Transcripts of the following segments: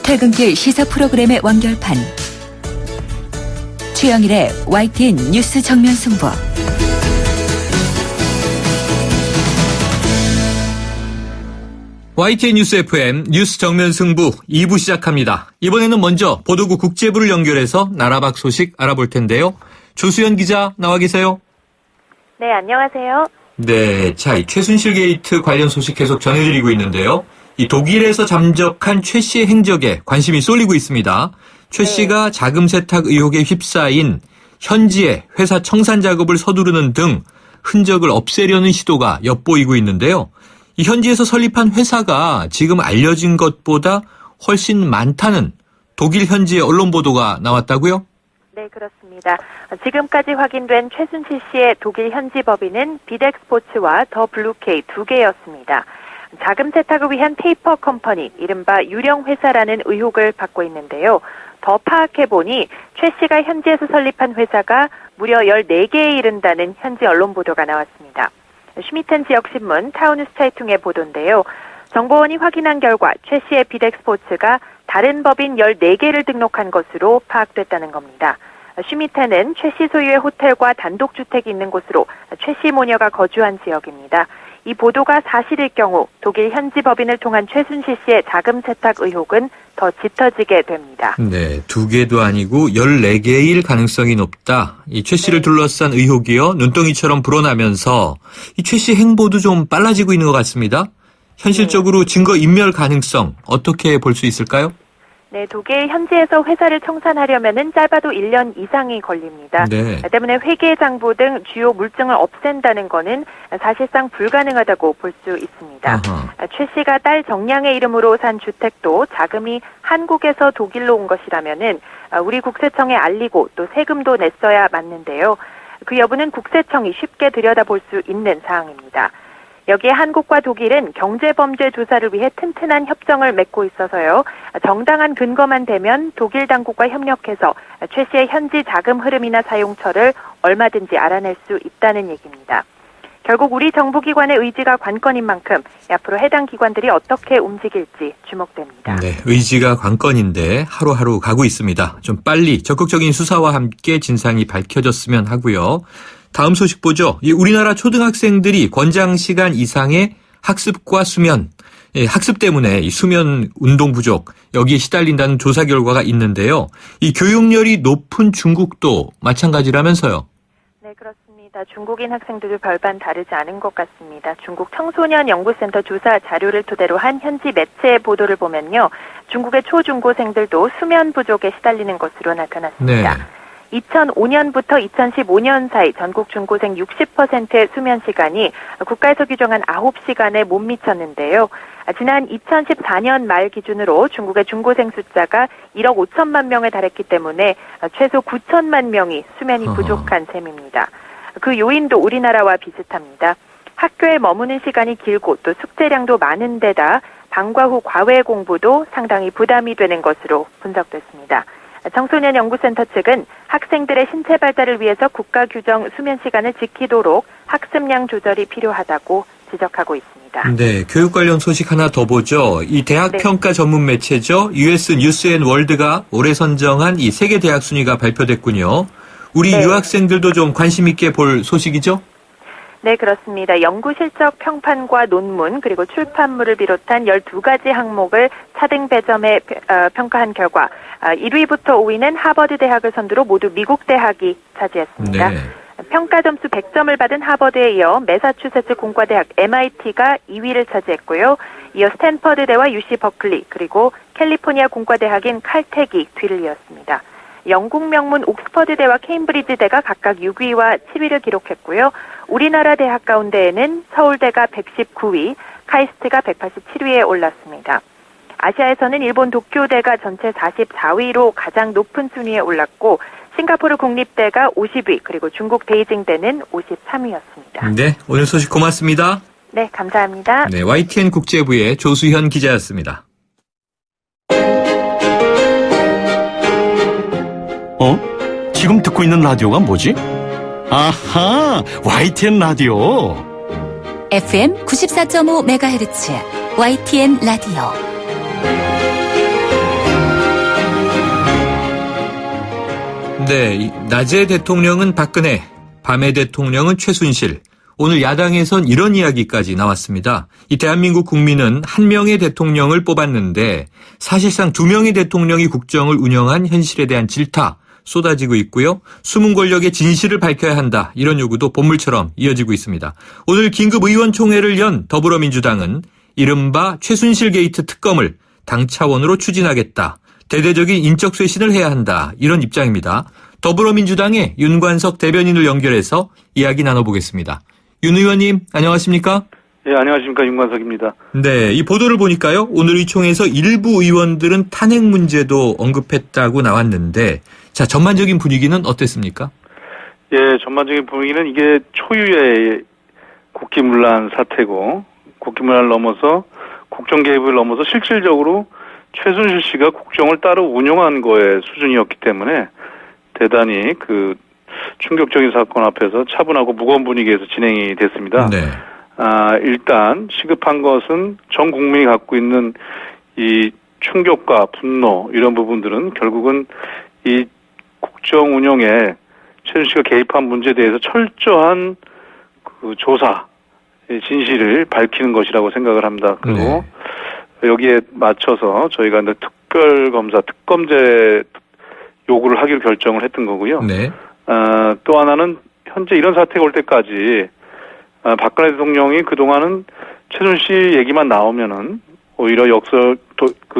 퇴근길 시사 프로그램의 완결판. 최영일의 YTN 뉴스 정면 승부. YTN 뉴스 FM 뉴스 정면 승부 2부 시작합니다. 이번에는 먼저 보도국 국제부를 연결해서 나라 밖 소식 알아볼 텐데요. 조수연 기자 나와 계세요. 네, 안녕하세요. 네, 자, 이 최순실 게이트 관련 소식 계속 전해드리고 있는데요. 이 독일에서 잠적한 최 씨의 행적에 관심이 쏠리고 있습니다. 최 씨가 자금 세탁 의혹에 휩싸인 현지의 회사 청산 작업을 서두르는 등 흔적을 없애려는 시도가 엿보이고 있는데요. 이 현지에서 설립한 회사가 지금 알려진 것보다 훨씬 많다는 독일 현지의 언론 보도가 나왔다고요? 네, 그렇습니다. 지금까지 확인된 최순실 씨의 독일 현지 법인은 비덱스포츠와 더 블루케이 두 개였습니다. 자금 세탁을 위한 페이퍼 컴퍼니, 이른바 유령 회사라는 의혹을 받고 있는데요. 더 파악해보니 최 씨가 현지에서 설립한 회사가 무려 14개에 이른다는 현지 언론 보도가 나왔습니다. 슈미텐 지역신문 타우누스차이퉁의 보도인데요. 정보원이 확인한 결과 최 씨의 비덱스포츠가 다른 법인 14개를 등록한 것으로 파악됐다는 겁니다. 슈미텐은 최 씨 소유의 호텔과 단독주택이 있는 곳으로 최 씨 모녀가 거주한 지역입니다. 이 보도가 사실일 경우 독일 현지 법인을 통한 최순실 씨의 자금 세탁 의혹은 더 짙어지게 됩니다. 네, 2개도 아니고 14개일 가능성이 높다. 이 최 씨를 둘러싼 의혹이요, 눈덩이처럼 불어나면서 이 최 씨 행보도 좀 빨라지고 있는 것 같습니다. 현실적으로 증거 인멸 가능성 어떻게 볼 수 있을까요? 네, 독일 현지에서 회사를 청산하려면은 짧아도 1년 이상이 걸립니다. 네. 때문에 회계 장부 등 주요 물증을 없앤다는 거는 사실상 불가능하다고 볼 수 있습니다. 최 씨가 딸 정량의 이름으로 산 주택도 자금이 한국에서 독일로 온 것이라면은 우리 국세청에 알리고 또 세금도 냈어야 맞는데요. 그 여부는 국세청이 쉽게 들여다볼 수 있는 사항입니다. 여기에 한국과 독일은 경제범죄 조사를 위해 튼튼한 협정을 맺고 있어서요. 정당한 근거만 되면 독일 당국과 협력해서 최 씨의 현지 자금 흐름이나 사용처를 얼마든지 알아낼 수 있다는 얘기입니다. 결국 우리 정부기관의 의지가 관건인 만큼 앞으로 해당 기관들이 어떻게 움직일지 주목됩니다. 네, 의지가 관건인데 하루하루 가고 있습니다. 좀 빨리 적극적인 수사와 함께 진상이 밝혀졌으면 하고요. 다음 소식 보죠. 우리나라 초등학생들이 권장 시간 이상의 학습과 수면, 학습 때문에 이 수면 운동 부족, 여기에 시달린다는 조사 결과가 있는데요. 이 교육열이 높은 중국도 마찬가지라면서요. 네, 그렇습니다. 중국인 학생들도 별반 다르지 않은 것 같습니다. 중국 청소년 연구센터 조사 자료를 토대로 한 현지 매체 보도를 보면요. 중국의 초중고생들도 수면 부족에 시달리는 것으로 나타났습니다. 네. 2005년부터 2015년 사이 전국 중고생 60%의 수면 시간이 국가에서 규정한 9시간에 못 미쳤는데요. 지난 2014년 말 기준으로 중국의 중고생 숫자가 1억 5천만 명에 달했기 때문에 최소 9천만 명이 수면이 부족한 셈입니다. 그 요인도 우리나라와 비슷합니다. 학교에 머무는 시간이 길고 또 숙제량도 많은 데다 방과 후 과외 공부도 상당히 부담이 되는 것으로 분석됐습니다. 청소년 연구센터 측은 학생들의 신체 발달을 위해서 국가 규정 수면 시간을 지키도록 학습량 조절이 필요하다고 지적하고 있습니다. 네, 교육 관련 소식 하나 더 보죠. 이 대학 평가 전문 매체죠. US 뉴스앤월드가 올해 선정한 이 세계 대학 순위가 발표됐군요. 우리 유학생들도 좀 관심 있게 볼 소식이죠? 네, 그렇습니다. 연구 실적 평판과 논문 그리고 출판물을 비롯한 12가지 항목을 차등 배점에 평가한 결과 1위부터 5위는 하버드 대학을 선두로 모두 미국 대학이 차지했습니다. 네. 평가 점수 100점을 받은 하버드에 이어 매사추세츠 공과대학 MIT가 2위를 차지했고요. 이어 스탠퍼드대와 UC 버클리 그리고 캘리포니아 공과대학인 칼텍이 뒤를 이었습니다. 영국 명문 옥스퍼드대와 케임브리지대가 각각 6위와 7위를 기록했고요. 우리나라 대학 가운데에는 서울대가 119위, 카이스트가 187위에 올랐습니다. 아시아에서는 일본 도쿄대가 전체 44위로 가장 높은 순위에 올랐고 싱가포르 국립대가 50위, 그리고 중국 베이징대는 53위였습니다. 네, 오늘 소식 고맙습니다. 네, 감사합니다. 네, YTN 국제부의 조수현 기자였습니다. 지금 듣고 있는 라디오가 뭐지? 아하, YTN 라디오. FM 94.5MHz YTN 라디오. 네, 낮의 대통령은 박근혜, 밤의 대통령은 최순실. 오늘 야당에선 이런 이야기까지 나왔습니다. 이 대한민국 국민은 한 명의 대통령을 뽑았는데 사실상 두 명의 대통령이 국정을 운영한 현실에 대한 질타 쏟아지고 있고요. 숨은 권력의 진실을 밝혀야 한다. 이런 요구도 본물처럼 이어지고 있습니다. 오늘 긴급 의원총회를 연 더불어민주당은 이른바 최순실 게이트 특검을 당 차원으로 추진하겠다. 대대적인 인적 쇄신을 해야 한다. 이런 입장입니다. 더불어민주당의 윤관석 대변인을 연결해서 이야기 나눠보겠습니다. 윤 의원님, 안녕하십니까? 예, 안녕하십니까. 윤관석입니다. 네, 이 보도를 보니까요. 오늘 이 총회에서 일부 의원들은 탄핵 문제도 언급했다고 나왔는데 자, 전반적인 분위기는 어땠습니까? 예, 전반적인 분위기는 이게 초유의 국기문란 사태고 국기문란을 넘어서 국정 개입을 넘어서 실질적으로 최순실 씨가 국정을 따로 운영한 거의 수준이었기 때문에 대단히 그 충격적인 사건 앞에서 차분하고 무거운 분위기에서 진행이 됐습니다. 네. 일단 시급한 것은 전 국민이 갖고 있는 이 충격과 분노 이런 부분들은 결국은 이 국정 운영에 최순실 씨가 개입한 문제에 대해서 철저한 그 조사, 진실을 밝히는 것이라고 생각을 합니다. 그리고 여기에 맞춰서 저희가 이제 특별검사, 특검제 요구를 하기로 결정을 했던 거고요. 네. 또 하나는 현재 이런 사태가 올 때까지 박근혜 대통령이 그동안은 최순실 씨 얘기만 나오면은 오히려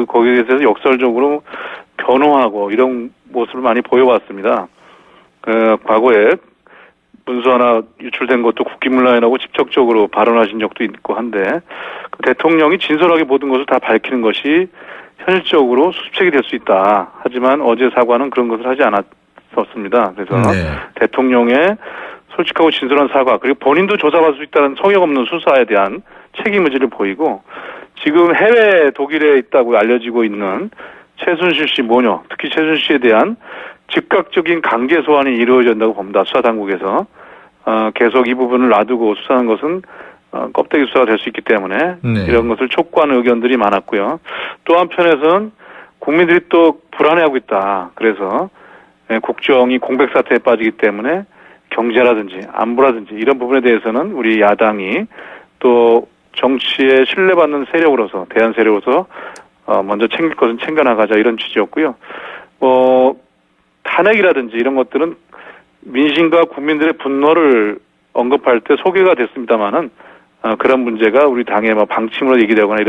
거기에 대해서 역설적으로 변호하고 이런 모습을 많이 보여왔습니다. 과거에 문서 하나 유출된 것도 국기문란이라고 직접적으로 발언하신 적도 있고 한데 그 대통령이 진솔하게 모든 것을 다 밝히는 것이 현실적으로 수습책이 될 수 있다. 하지만 어제 사과는 그런 것을 하지 않았었습니다. 그래서 대통령의 솔직하고 진솔한 사과 그리고 본인도 조사받을 수 있다는 성역 없는 수사에 대한 책임의지를 보이고 지금 해외 독일에 있다고 알려지고 있는 최순실 씨 모녀 특히 최순실 씨에 대한 즉각적인 강제 소환이 이루어져야 한다고 봅니다. 수사당국에서 계속 이 부분을 놔두고 수사하는 것은 껍데기 수사가 될 수 있기 때문에 이런 것을 촉구하는 의견들이 많았고요. 또 한편에서는 국민들이 또 불안해하고 있다. 그래서 국정이 공백 사태에 빠지기 때문에 경제라든지 안보라든지 이런 부분에 대해서는 우리 야당이 또 정치에 신뢰받는 세력으로서 대한 세력으로서 먼저 챙길 것은 챙겨나가자 이런 취지였고요. 탄핵이라든지 이런 것들은 민심과 국민들의 분노를 언급할 때 소개가 됐습니다만은 그런 문제가 우리 당의 방침으로 얘기되거나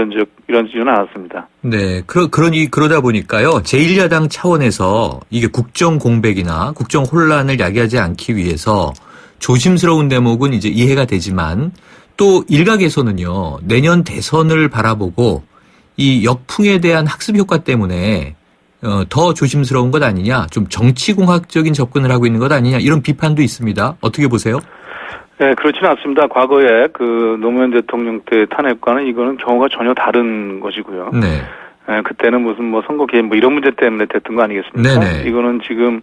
이런지는 않았습니다. 네, 그러다 보니까요. 제1야당 차원에서 이게 국정 공백이나 국정 혼란을 야기하지 않기 위해서 조심스러운 대목은 이제 이해가 되지만 또 일각에서는요. 내년 대선을 바라보고 이 역풍에 대한 학습 효과 때문에 더 조심스러운 것 아니냐, 좀 정치공학적인 접근을 하고 있는 것 아니냐 이런 비판도 있습니다. 어떻게 보세요? 네, 그렇지는 않습니다. 과거에 그 노무현 대통령 때 탄핵과는 이거는 경우가 전혀 다른 것이고요. 네. 그때는 무슨 선거 개입 이런 문제 때문에 됐던 거 아니겠습니까? 네네. 이거는 지금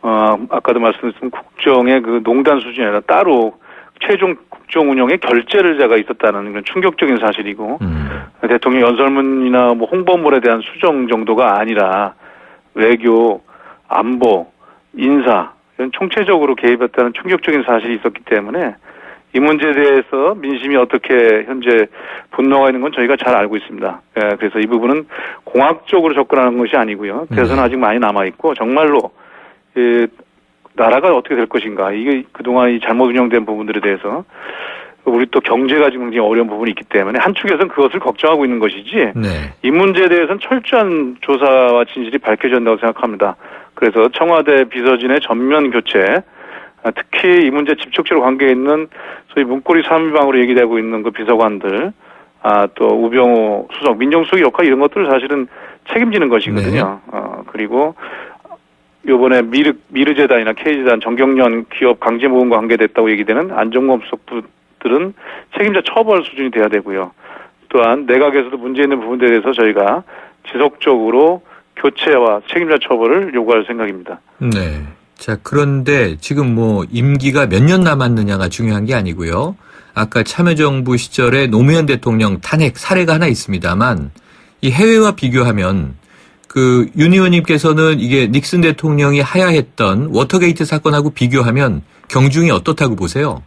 아까도 말씀드렸지만 국정의 그 농단 수준이 아니라 따로 최종 국정 운영에 결재를 있었다는 그런 충격적인 사실이고 대통령 연설문이나 홍보물에 대한 수정 정도가 아니라 외교, 안보, 인사 이런 총체적으로 개입했다는 충격적인 사실이 있었기 때문에 이 문제에 대해서 민심이 어떻게 현재 분노가 있는 건 저희가 잘 알고 있습니다. 그래서 이 부분은 공학적으로 접근하는 것이 아니고요. 대선은 아직 많이 남아있고 정말로 나라가 어떻게 될 것인가. 이게 그동안 이 잘못 운영된 부분들에 대해서 우리 또 경제가 지금 굉장히 어려운 부분이 있기 때문에 한축에서는 그것을 걱정하고 있는 것이지 이 문제에 대해서는 철저한 조사와 진실이 밝혀져야 한다고 생각합니다. 그래서 청와대 비서진의 전면 교체 특히 이 문제에 직접적으로 관계에 있는 소위 문고리 3인방으로 얘기되고 있는 그 비서관들 또 우병우 수석, 민정수석 역할 이런 것들을 사실은 책임지는 것이거든요. 그리고 요번에 미르재단이나 K재단 정경련 기업 강제 모금과 관계됐다고 얘기되는 안종범 수석들은 책임자 처벌 수준이 돼야 되고요. 또한 내각에서도 문제 있는 부분에 대해서 저희가 지속적으로 교체와 책임자 처벌을 요구할 생각입니다. 네. 자, 그런데 지금 임기가 몇 년 남았느냐가 중요한 게 아니고요. 아까 참여정부 시절에 노무현 대통령 탄핵 사례가 하나 있습니다만 이 해외와 비교하면 윤 의원님께서는 이게 닉슨 대통령이 하야했던 워터게이트 사건하고 비교하면 경중이 어떻다고 보세요?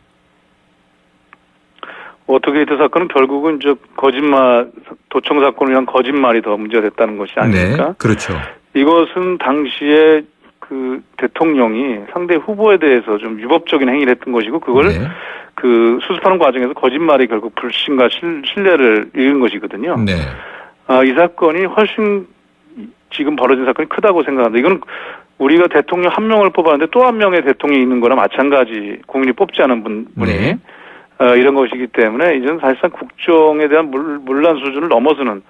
워터게이트 사건은 결국은 거짓말, 도청 사건을 위한 거짓말이 더 문제가 됐다는 것이 아닙니까? 네, 그렇죠. 이것은 당시에 그 대통령이 상대 후보에 대해서 좀 위법적인 행위를 했던 것이고, 그걸 네. 그 수습하는 과정에서 거짓말이 결국 불신과 신뢰를 잃은 것이거든요. 네. 이 사건이 훨씬 지금 벌어진 사건이 크다고 생각합니다. 이건 우리가 대통령 한 명을 뽑았는데 또 한 명의 대통령이 있는 거나 마찬가지, 국민이 뽑지 않은 분이 네. 이런 것이기 때문에 이제는 사실상 국정에 대한 문란 수준을 넘어서는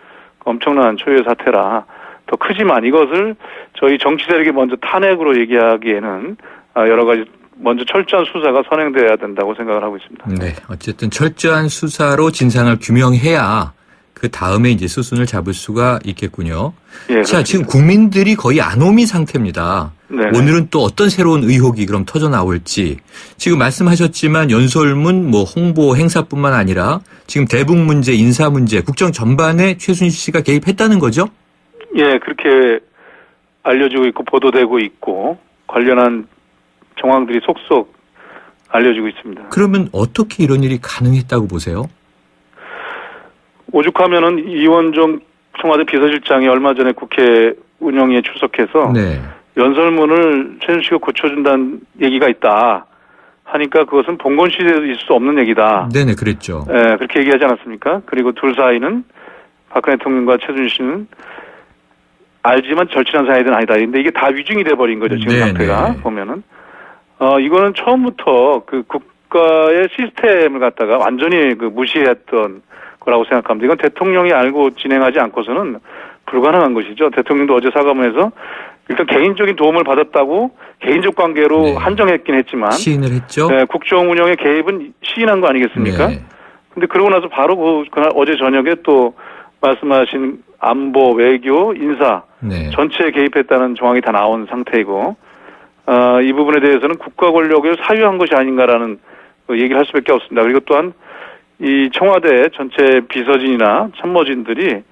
엄청난 초유의 사태라 더 크지만, 이것을 저희 정치 세력이 먼저 탄핵으로 얘기하기에는 여러 가지 먼저 철저한 수사가 선행돼야 된다고 생각을 하고 있습니다. 네, 어쨌든 철저한 수사로 진상을 규명해야 그 다음에 이제 수순을 잡을 수가 있겠군요. 예, 자, 지금 국민들이 거의 아노미 상태입니다. 네네. 오늘은 또 어떤 새로운 의혹이 그럼 터져 나올지. 지금 말씀하셨지만 연설문, 홍보 행사뿐만 아니라 지금 대북 문제, 인사 문제, 국정 전반에 최순실 씨가 개입했다는 거죠? 예, 그렇게 알려지고 있고 보도되고 있고 관련한 정황들이 속속 알려지고 있습니다. 그러면 어떻게 이런 일이 가능했다고 보세요? 오죽하면은 이원종 청와대 비서실장이 얼마 전에 국회 운영위에 출석해서 네. 연설문을 최순실 씨가 고쳐준다는 얘기가 있다 하니까 그것은 봉건 시대에도 있을 수 없는 얘기다. 네네, 그랬죠. 예, 그렇게 얘기하지 않았습니까? 그리고 둘 사이는 박근혜 대통령과 최순실 씨는 알지만 절친한 사이든 아니다. 근데 이게 다 위증이 돼버린 거죠, 지금 네네. 상태가 보면은. 이거는 처음부터 그 국가의 시스템을 갖다가 완전히 무시했던 거라고 생각합니다. 이건 대통령이 알고 진행하지 않고서는 불가능한 것이죠. 대통령도 어제 사과문에서 일단 개인적인 도움을 받았다고 개인적 관계로 네. 한정했긴 했지만 시인을 했죠. 네, 국정 운영의 개입은 시인한 거 아니겠습니까? 네. 근데 그러고 나서 바로 그날 어제 저녁에 또 말씀하신 안보, 외교, 인사 네. 전체에 개입했다는 정황이 다 나온 상태이고, 이 부분에 대해서는 국가 권력을 사유한 것이 아닌가라는 얘기를 할 수밖에 없습니다. 그리고 또한 이 청와대 전체 비서진이나 참모진들이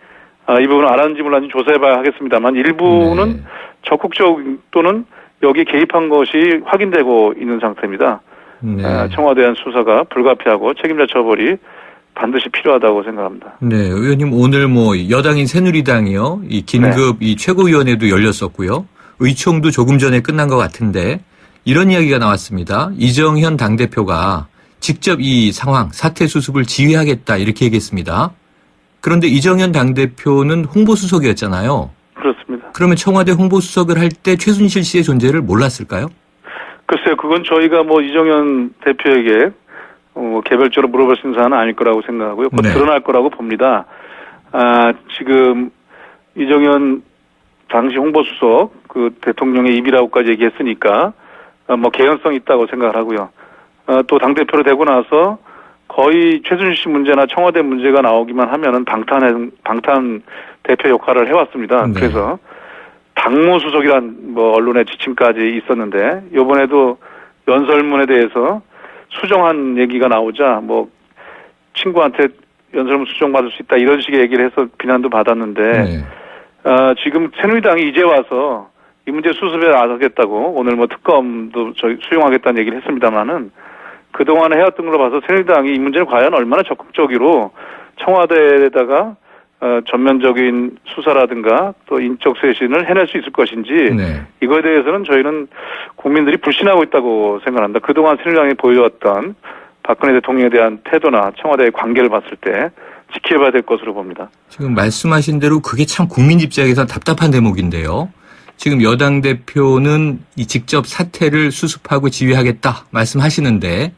이 부분을 알았는지 몰랐는지 조사해봐야 하겠습니다만 일부는 네. 적극적 또는 여기에 개입한 것이 확인되고 있는 상태입니다. 네. 청와대에 대한 수사가 불가피하고 책임자 처벌이 반드시 필요하다고 생각합니다. 네, 의원님 오늘 여당인 새누리당이요, 이 긴급 이 최고위원회도 열렸었고요, 의총도 조금 전에 끝난 것 같은데 이런 이야기가 나왔습니다. 이정현 당대표가 직접 이 상황 사태 수습을 지휘하겠다 이렇게 얘기했습니다. 그런데 이정현 당대표는 홍보수석이었잖아요. 그렇습니다. 그러면 청와대 홍보수석을 할 때 최순실 씨의 존재를 몰랐을까요? 글쎄요, 그건 저희가 이정현 대표에게 개별적으로 물어볼 수 있는 사안은 아닐 거라고 생각하고요. 곧 네. 드러날 거라고 봅니다. 지금 이정현 당시 홍보수석 대통령의 입이라고까지 얘기했으니까 개연성이 있다고 생각을 하고요. 또 당대표로 되고 나서 거의 최순실 씨 문제나 청와대 문제가 나오기만 하면은 방탄 대표 역할을 해왔습니다. 네. 그래서 당무수석이란 언론의 지칭까지 있었는데 이번에도 연설문에 대해서 수정한 얘기가 나오자 친구한테 연설문 수정받을 수 있다 이런 식의 얘기를 해서 비난도 받았는데 네. 지금 새누리당이 이제 와서 이 문제 수습에 나서겠다고 오늘 특검도 수용하겠다는 얘기를 했습니다만은 그동안 해왔던 걸로 봐서 새누리당이 이 문제를 과연 얼마나 적극적으로 청와대에다가 전면적인 수사라든가 또 인적 쇄신을 해낼 수 있을 것인지 네. 이거에 대해서는 저희는 국민들이 불신하고 있다고 생각합니다. 그동안 새누리당이 보여왔던 박근혜 대통령에 대한 태도나 청와대의 관계를 봤을 때 지켜봐야 될 것으로 봅니다. 지금 말씀하신 대로 그게 참 국민 입장에서 답답한 대목인데요. 지금 여당 대표는 이 직접 사태를 수습하고 지휘하겠다 말씀하시는데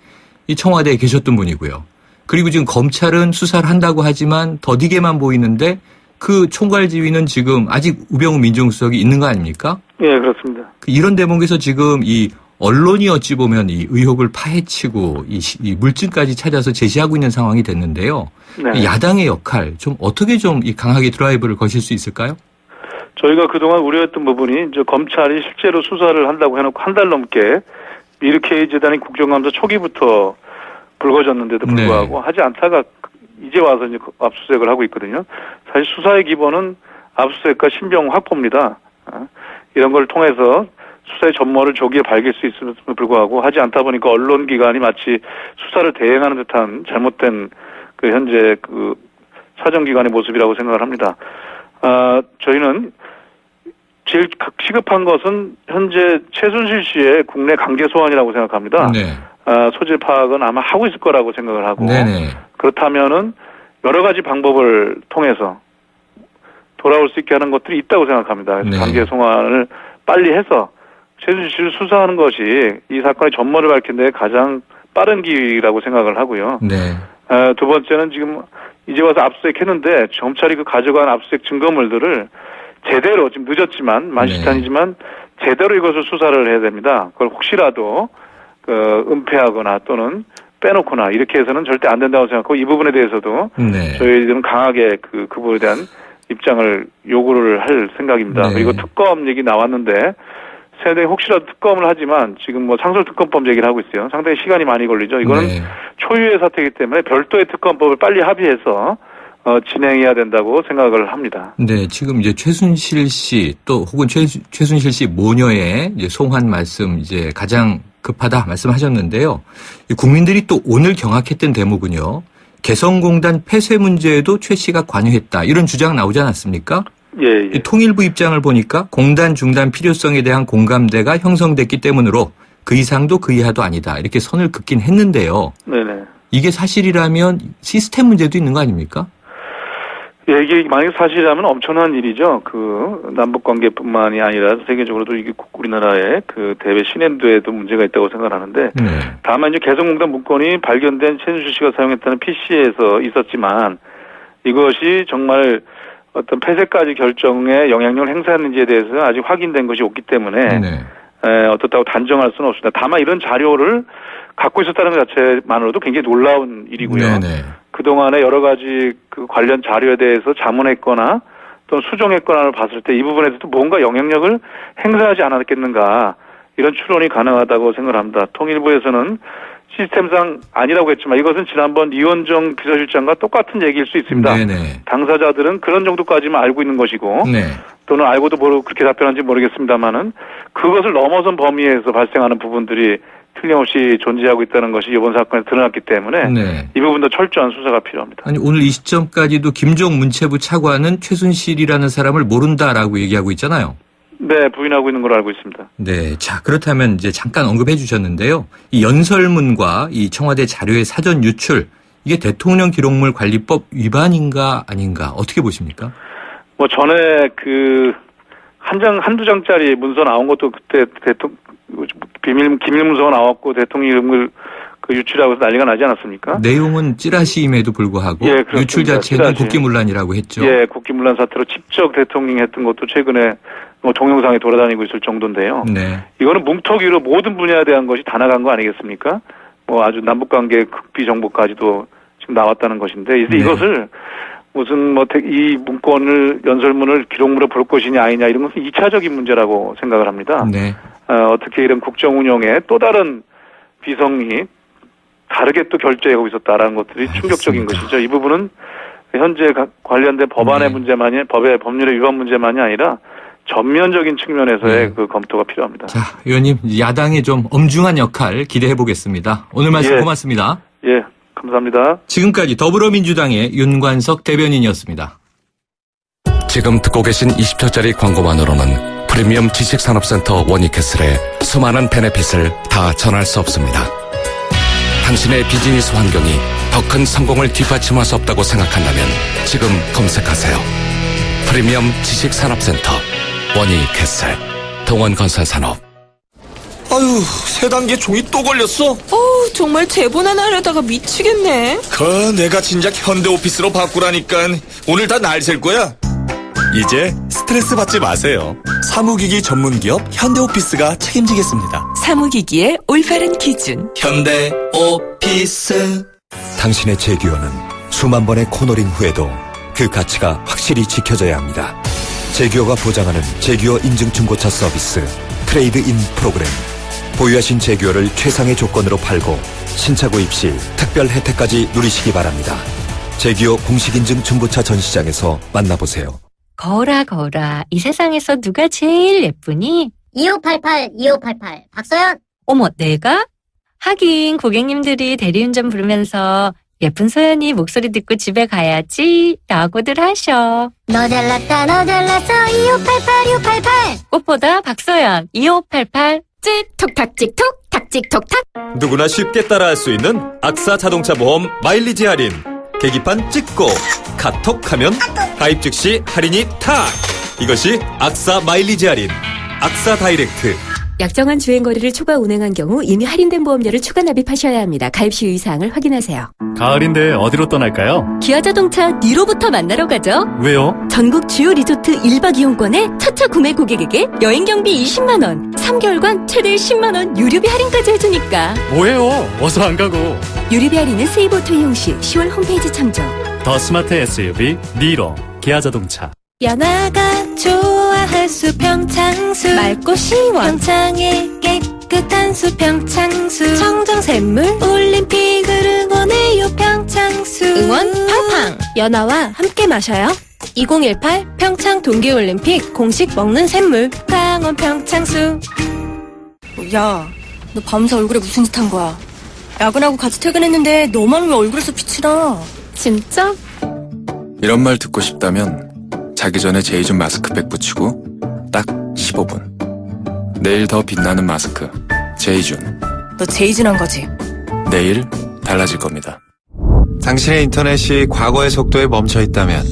이 청와대에 계셨던 분이고요. 그리고 지금 검찰은 수사를 한다고 하지만 더디게만 보이는데 그 총괄 지휘는 지금 아직 우병우 민정수석이 있는 거 아닙니까? 예, 그렇습니다. 이런 대목에서 지금 이 언론이 어찌 보면 이 의혹을 파헤치고 이 물증까지 찾아서 제시하고 있는 상황이 됐는데요. 네. 야당의 역할 좀 어떻게 좀 이 강하게 드라이브를 거실 수 있을까요? 저희가 그동안 우려했던 부분이 이제 검찰이 실제로 수사를 한다고 해놓고 한 달 넘게 미르케이 재단이 국정감사 초기부터 불거졌는데도 불구하고 네. 하지 않다가 이제 와서 이제 압수수색을 하고 있거든요. 사실 수사의 기본은 압수수색과 신병 확보입니다. 이런 걸 통해서 수사의 전모를 조기에 밝힐 수 있음에도 불구하고 하지 않다 보니까 언론기관이 마치 수사를 대행하는 듯한 잘못된 그 현재 그 사정기관의 모습이라고 생각을 합니다. 저희는 제일 시급한 것은 현재 최순실 씨의 국내 관계 소환이라고 생각합니다. 네. 소재 파악은 아마 하고 있을 거라고 생각을 하고 네네. 그렇다면은 여러 가지 방법을 통해서 돌아올 수 있게 하는 것들이 있다고 생각합니다. 네. 관계 소환을 빨리 해서 최순실 씨를 수사하는 것이 이 사건의 전모를 밝힌 데 가장 빠른 기회라고 생각을 하고요. 네. 두 번째는 지금 이제 와서 압수수색했는데 검찰이 그 가져간 압수수색 증거물들을 제대로 지금 늦었지만 만시탄이지만 제대로 이것을 수사를 해야 됩니다. 그걸 혹시라도 은폐하거나 또는 빼놓거나 이렇게 해서는 절대 안 된다고 생각하고 이 부분에 대해서도 저희들은 강하게 그 부분에 대한 입장을 요구를 할 생각입니다. 네. 그리고 특검 얘기 나왔는데 상당히 혹시라도 특검을 하지만 지금 뭐 상설특검법 얘기를 하고 있어요. 상당히 시간이 많이 걸리죠. 이거는 초유의 사태이기 때문에 별도의 특검법을 빨리 합의해서 진행해야 된다고 생각을 합니다. 네, 지금 이제 최순실 씨 또 혹은 최순실 씨 모녀의 이제 송환 말씀 이제 가장 급하다 말씀하셨는데요. 국민들이 또 오늘 경악했던 대목은요. 개성공단 폐쇄 문제에도 최 씨가 관여했다. 이런 주장 나오지 않았습니까? 예. 통일부 입장을 보니까 공단 중단 필요성에 대한 공감대가 형성됐기 때문으로 그 이상도 그 이하도 아니다. 이렇게 선을 긋긴 했는데요. 네네. 이게 사실이라면 시스템 문제도 있는 거 아닙니까? 예, 이게 만약 사실이라면 엄청난 일이죠. 그 남북 관계뿐만이 아니라 세계적으로도 이게 우리나라의 그 대외 신앤도에도 문제가 있다고 생각하는데 다만 이제 개성공단 문건이 발견된 최순실 씨가 사용했다는 PC에서 있었지만 이것이 정말 어떤 폐쇄까지 결정에 영향력을 행사했는지에 대해서는 아직 확인된 것이 없기 때문에 어떻다고 단정할 수는 없습니다. 다만 이런 자료를 갖고 있었다는 것 자체만으로도 굉장히 놀라운 일이고요. 그동안에 여러 가지 그 관련 자료에 대해서 자문했거나 또는 수정했거나를 봤을 때 이 부분에서도 뭔가 영향력을 행사하지 않았겠는가 이런 추론이 가능하다고 생각을 합니다. 통일부에서는 시스템상 아니라고 했지만 이것은 지난번 이원정 비서실장과 똑같은 얘기일 수 있습니다. 당사자들은 그런 정도까지만 알고 있는 것이고 또는 알고도 모르고 그렇게 답변한지 모르겠습니다만은 그것을 넘어선 범위에서 발생하는 부분들이 틀림없이 존재하고 있다는 것이 이번 사건에 드러났기 때문에 이 부분도 철저한 수사가 필요합니다. 아니 오늘 이 시점까지도 김종 문체부 차관은 최순실이라는 사람을 모른다라고 얘기하고 있잖아요. 네, 부인하고 있는 걸로 알고 있습니다. 네, 자 그렇다면 이제 잠깐 언급해 주셨는데요. 이 연설문과 이 청와대 자료의 사전 유출 이게 대통령 기록물 관리법 위반인가 아닌가 어떻게 보십니까? 뭐 전에 그 한두 장짜리 문서 나온 것도 그때 기밀 문서가 나왔고 대통령 이름을 그 유출하고 해서 난리가 나지 않았습니까? 내용은 찌라시임에도 불구하고 유출 자체는 국기문란이라고 했죠. 예, 국기문란 사태로 직접 대통령이 했던 것도 최근에 뭐 동영상에 돌아다니고 있을 정도인데요. 이거는 뭉터기로 모든 분야에 대한 것이 다 나간 거 아니겠습니까? 뭐 아주 남북관계 극비 정보까지도 지금 나왔다는 것인데 이것을 무슨 뭐 이 문건을 연설문을 기록물에 볼 것이냐 아니냐 이런 것은 2차적인 문제라고 생각을 합니다. 어떻게 이런 국정 운영에 또 다른 비성이 다르게 또 결제하고 있었다라는 것들이 충격적인 것이죠. 이 부분은 현재 관련된 법안의 문제만이 법률의 위반 문제만이 아니라 전면적인 측면에서의 그 검토가 필요합니다. 자, 의원님 야당의 좀 엄중한 역할 기대해 보겠습니다. 오늘 말씀 고맙습니다. 예, 감사합니다. 지금까지 더불어민주당의 윤관석 대변인이었습니다. 지금 듣고 계신 20초짜리 광고만으로는 프리미엄 지식산업센터 워니캐슬의 수많은 베네핏을 다 전할 수 없습니다. 당신의 비즈니스 환경이 더 큰 성공을 뒷받침할 수 없다고 생각한다면 지금 검색하세요. 프리미엄 지식산업센터 워니캐슬 동원건설산업. 아유, 세 단계 종이 또 걸렸어? 정말 제본 하나 하려다가 미치겠네. 내가 진작 현대오피스로 바꾸라니까. 오늘 다 날 셀 거야. 이제 스트레스 받지 마세요. 사무기기 전문기업 현대오피스가 책임지겠습니다. 사무기기의 올바른 기준 현대오피스. 당신의 제규어는 수만 번의 코너링 후에도 그 가치가 확실히 지켜져야 합니다. 제규어가 보장하는 제규어 인증 중고차 서비스 트레이드인 프로그램. 보유하신 제규어를 최상의 조건으로 팔고 신차 구입 시 특별 혜택까지 누리시기 바랍니다. 제규어 공식 인증 중고차 전시장에서 만나보세요. 거라. 이 세상에서 누가 제일 예쁘니? 2588 박소연. 어머, 내가? 하긴 고객님들이 대리운전 부르면서 예쁜 소연이 목소리 듣고 집에 가야지 라고들 하셔. 너 잘났어 2588 꽃보다 박소연 2588 찍톡탁 찍톡 탁찍톡탁. 누구나 쉽게 따라할 수 있는 악사 자동차 보험 마일리지 할인. 계기판 찍고 카톡하면 가입 즉시 할인이 탁! 이것이 악사 마일리지 할인. 악사 다이렉트. 약정한 주행거리를 초과 운행한 경우 이미 할인된 보험료를 추가 납입하셔야 합니다. 가입 시 유의사항을 확인하세요. 가을인데 어디로 떠날까요? 기아자동차 니로부터 만나러 가죠. 왜요? 전국 주요 리조트 1박 이용권에 첫차 구매 고객에게 여행 경비 20만원, 3개월간 최대 10만원 유류비 할인까지 해주니까. 뭐예요? 어서 안 가고. 유류비 할인은 세이버투 이용 시 10월 홈페이지 참조. 더 스마트 SUV 니로 기아자동차. 연아가 좋아할 수 평창수. 맑고 시원 평창의 깨끗한 수 평창수. 청정샘물 올림픽을 응원해요 평창수. 응원 팡팡. 연아와 함께 마셔요. 2018 평창 동계올림픽 공식 먹는 샘물 강원 평창수. 야, 너 밤새 얼굴에 무슨 짓 한 거야? 야근하고 같이 퇴근했는데 너만 왜 얼굴에서 빛이 나? 진짜? 이런 말 듣고 싶다면 자기 전에 제이준 마스크팩 붙이고 딱 15분. 내일 더 빛나는 마스크 제이준. 너 제이준한 거지? 내일 달라질 겁니다. 당신의 인터넷이 과거의 속도에 멈춰 있다면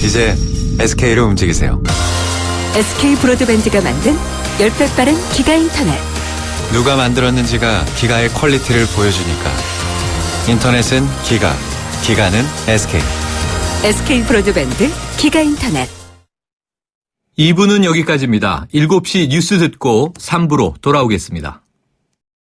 이제 SK로 움직이세요. SK 브로드밴드가 만든 10배 빠른 기가 인터넷. 누가 만들었는지가 기가의 퀄리티를 보여주니까. 인터넷은 기가, 기가는 SK. SK 브로드밴드 기가 인터넷. 2부는 여기까지입니다. 7시 뉴스 듣고 3부로 돌아오겠습니다.